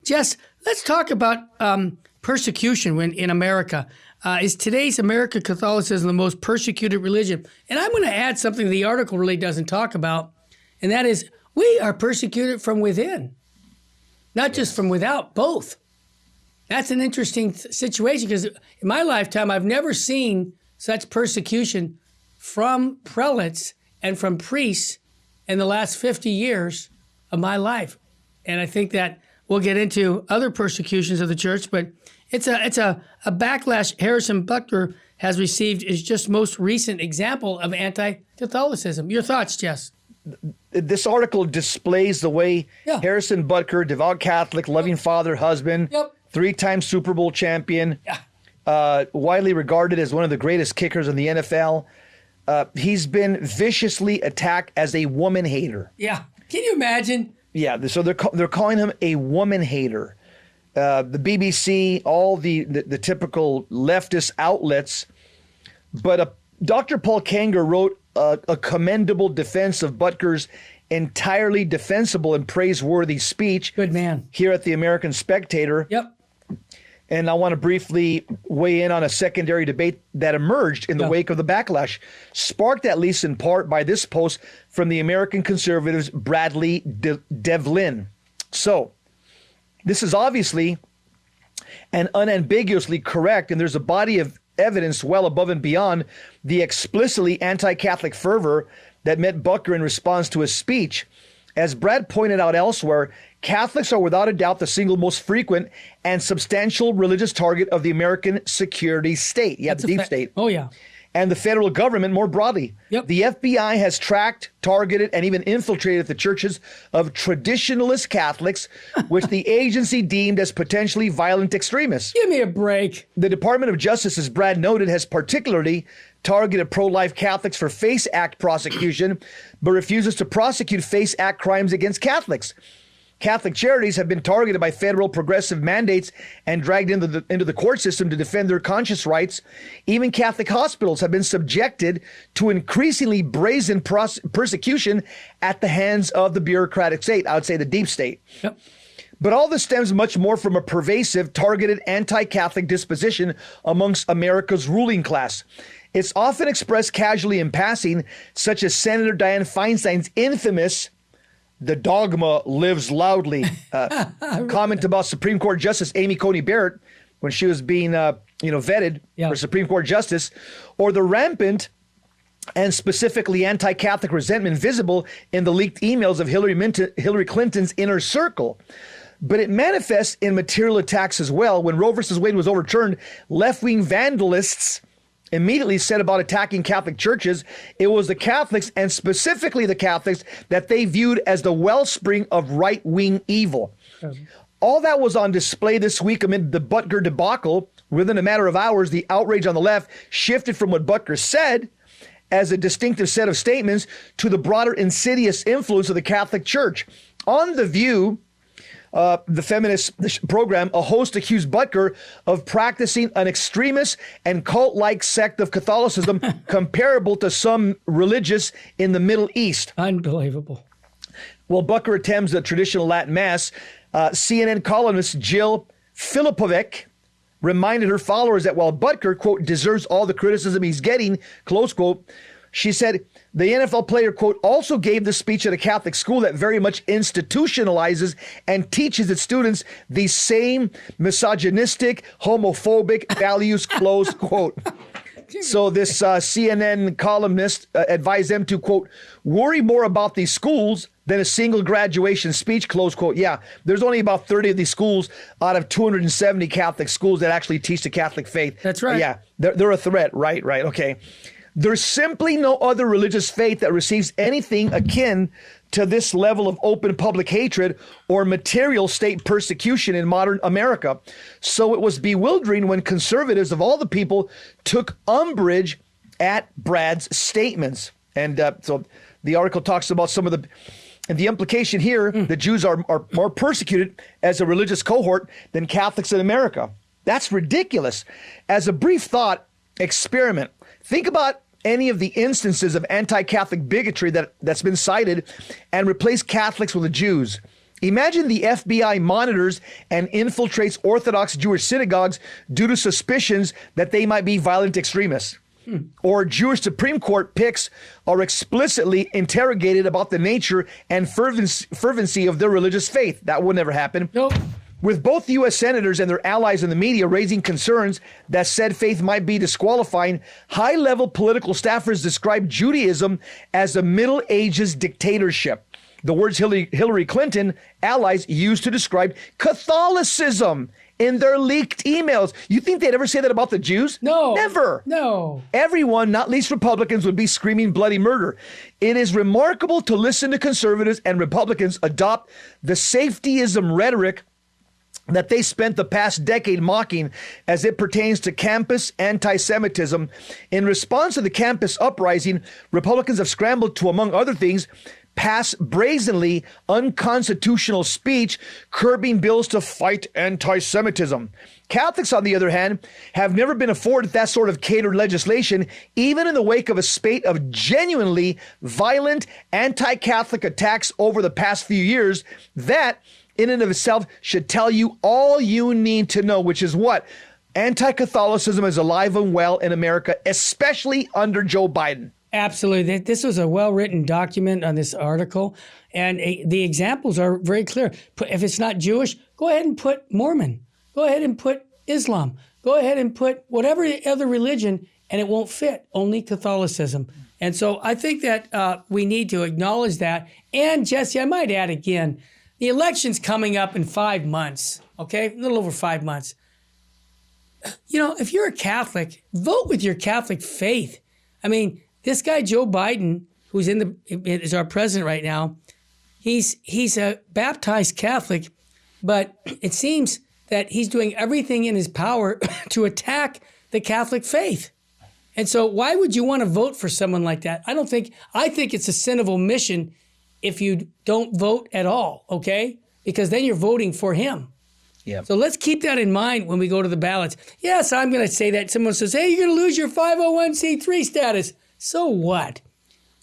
Jess, let's talk about persecution in America. Is today's American Catholicism the most persecuted religion? And I'm going to add something the article really doesn't talk about, and that is we are persecuted from within, not just from without, both. That's an interesting situation because in my lifetime, I've never seen such persecution from prelates and from priests in the last 50 years of my life. And I think that we'll get into other persecutions of the church, but it's a backlash Harrison Butker has received is just most recent example of anti-Catholicism. Your thoughts, Jess? This article displays the way Harrison Butker, devout Catholic, loving father, husband, three-time Super Bowl champion, widely regarded as one of the greatest kickers in the NFL. He's been viciously attacked as a woman hater. Yeah. Can you imagine? Yeah. So they're calling him a woman hater. The BBC, all the typical leftist outlets. But Dr. Paul Kanger wrote a commendable defense of Butker's entirely defensible and praiseworthy speech. Good man. Here at the American Spectator. Yep. And I want to briefly weigh in on a secondary debate that emerged in the wake of the backlash, sparked at least in part by this post from the American conservatives Bradley Devlin. So this is obviously and unambiguously correct, and there's a body of evidence well above and beyond the explicitly anti-Catholic fervor that met Butker in response to his speech. As Brad pointed out elsewhere, Catholics are without a doubt the single most frequent and substantial religious target of the American security state. Yeah, the deep state. Oh, yeah. And the federal government more broadly. Yep. The FBI has tracked, targeted, and even infiltrated the churches of traditionalist Catholics, which the agency deemed as potentially violent extremists. Give me a break. The Department of Justice, as Brad noted, has particularly targeted pro-life Catholics for FACE Act prosecution, but refuses to prosecute FACE Act crimes against Catholics. Catholic charities have been targeted by federal progressive mandates and dragged into the court system to defend their conscience rights. Even Catholic hospitals have been subjected to increasingly brazen persecution at the hands of the bureaucratic state, I would say the deep state. Yep. But all this stems much more from a pervasive, targeted anti-Catholic disposition amongst America's ruling class. It's often expressed casually in passing, such as Senator Dianne Feinstein's infamous "The dogma lives loudly" comment about Supreme Court Justice Amy Coney Barrett when she was being vetted for Supreme Court Justice, or the rampant and specifically anti-Catholic resentment visible in the leaked emails of Hillary Clinton's inner circle. But it manifests in material attacks as well. When Roe v. Wade was overturned, left-wing vandalists immediately set about attacking Catholic churches. It was the Catholics, and specifically the Catholics, that they viewed as the wellspring of right-wing evil. All that was on display this week amid the Butker debacle. Within a matter of hours, the outrage on the left shifted from what Butker said as a distinctive set of statements to the broader insidious influence of the Catholic Church. On The View, the feminist program, a host accused Butker of practicing an extremist and cult-like sect of Catholicism comparable to some religious in the Middle East. Unbelievable. Well, Butker attends the traditional Latin Mass. CNN columnist Jill Filipovic reminded her followers that while Butker, quote, deserves all the criticism he's getting, close quote, she said the NFL player, quote, also gave the speech at a Catholic school that very much institutionalizes and teaches its students these same misogynistic, homophobic values, close quote. So this CNN columnist advised them to, quote, worry more about these schools than a single graduation speech, close quote. Yeah, there's only about 30 of these schools out of 270 Catholic schools that actually teach the Catholic faith. That's right. Yeah, they're a threat. Right, okay. There's simply no other religious faith that receives anything akin to this level of open public hatred or material state persecution in modern America. So it was bewildering when conservatives of all the people took umbrage at Brad's statements. And so the article talks about some of the implication here, the Jews are more persecuted as a religious cohort than Catholics in America. That's ridiculous. As a brief thought experiment, think about any of the instances of anti-Catholic bigotry that's been cited and replace Catholics with the Jews. Imagine the FBI monitors and infiltrates Orthodox Jewish synagogues due to suspicions that they might be violent extremists. Or Jewish Supreme Court picks are explicitly interrogated about the nature and fervency of their religious faith. That will never happen. Nope. With both U.S. senators and their allies in the media raising concerns that said faith might be disqualifying, high-level political staffers describe Judaism as a Middle Ages dictatorship. The words Hillary Clinton allies used to describe Catholicism in their leaked emails. You think they'd ever say that about the Jews? No. Never. No. Everyone, not least Republicans, would be screaming bloody murder. It is remarkable to listen to conservatives and Republicans adopt the safetyism rhetoric that they spent the past decade mocking as it pertains to campus anti-Semitism. In response to the campus uprising, Republicans have scrambled to, among other things, pass brazenly unconstitutional speech curbing bills to fight anti-Semitism. Catholics, on the other hand, have never been afforded that sort of catered legislation, even in the wake of a spate of genuinely violent anti-Catholic attacks over the past few years. That, in and of itself, should tell you all you need to know, which is what? Anti-Catholicism is alive and well in America, especially under Joe Biden. Absolutely. This was a well-written document on this article, and the examples are very clear. If it's not Jewish, go ahead and put Mormon. Go ahead and put Islam. Go ahead and put whatever other religion, and it won't fit, only Catholicism. And so I think that we need to acknowledge that. And Jesse, I might add again, the election's coming up in 5 months, okay? A little over 5 months. You know, if you're a Catholic, vote with your Catholic faith. I mean, this guy, Joe Biden, who's is our president right now, he's a baptized Catholic, but it seems that he's doing everything in his power to attack the Catholic faith. And so why would you want to vote for someone like that? I think it's a sin of omission if you don't vote at all, okay? Because then you're voting for him. Yeah. So let's keep that in mind when we go to the ballots. Yes, I'm going to say that. Someone says, hey, you're going to lose your 501c3 status. So what?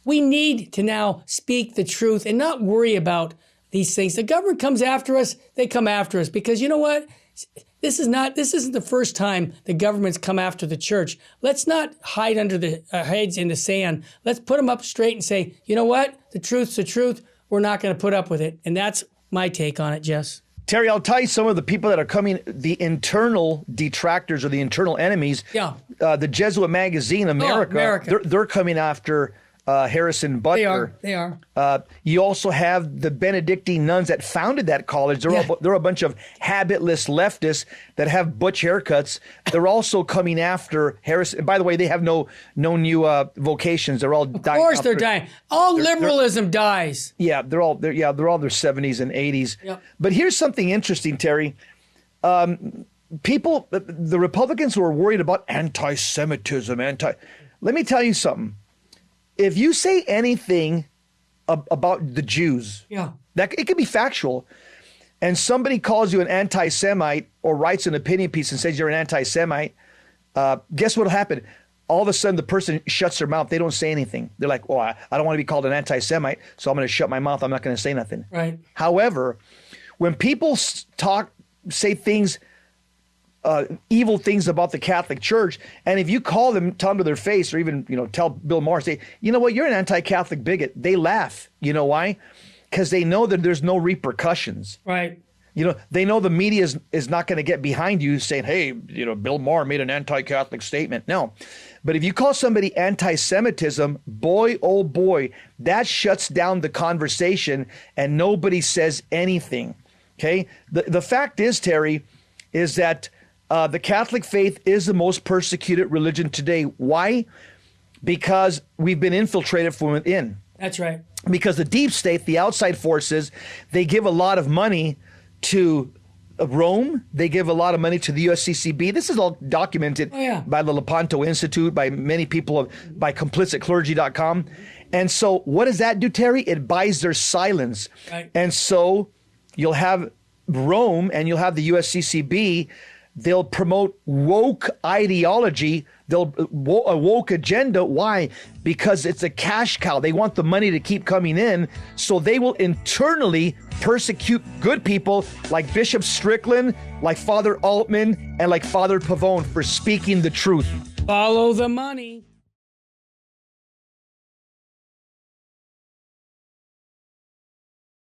We need to now speak the truth and not worry about these things. The government comes after us, they come after us because you know what? This isn't the first time the government's come after the church. Let's not hide under the heads in the sand. Let's put them up straight and say, you know what? The truth's the truth. We're not going to put up with it. And that's my take on it, Jess. Terry, I'll tell you some of the people that are coming, the internal detractors or the internal enemies. Yeah. The Jesuit magazine, America. They're coming after Harrison Butker. They are. You also have the Benedictine nuns that founded that college. They're a bunch of habitless leftists that have butch haircuts. They're also coming after Harrison. By the way, they have no new vocations. They're all dying. Of course, they're dying. Liberalism dies. Yeah, they're all in their 70s and 80s. Yep. But here's something interesting, Terry. People, the Republicans who are worried about anti-Semitism, let me tell you something. If you say anything about the Jews, that it could be factual, and somebody calls you an anti-Semite or writes an opinion piece and says you're an anti-Semite, guess what'll happen? All of a sudden, the person shuts their mouth. They don't say anything. They're like, "Oh, I don't want to be called an anti-Semite, so I'm going to shut my mouth. I'm not going to say nothing." Right. However, when people say things. Evil things about the Catholic Church, and if you tell them to their face, or even tell Bill Maher, say, you know what, you're an anti-Catholic bigot, they laugh. You know why? Because they know that there's no repercussions. Right. They know the media is not going to get behind you saying, hey, Bill Maher made an anti-Catholic statement. No. But if you call somebody anti-Semitism, boy, oh boy, that shuts down the conversation and nobody says anything. Okay? The fact is, Terry, is that the Catholic faith is the most persecuted religion today. Why? Because we've been infiltrated from within. That's right. Because the deep state, the outside forces, they give a lot of money to Rome. They give a lot of money to the USCCB. This is all documented by the Lepanto Institute, by many people, by complicitclergy.com. And so what does that do, Terry? It buys their silence. Right. And so you'll have Rome and you'll have the USCCB They'll promote woke ideology. They'll a woke agenda. Why? Because it's a cash cow. They want the money to keep coming in. So they will internally persecute good people like Bishop Strickland, like Father Altman, and like Father Pavone for speaking the truth. Follow the money.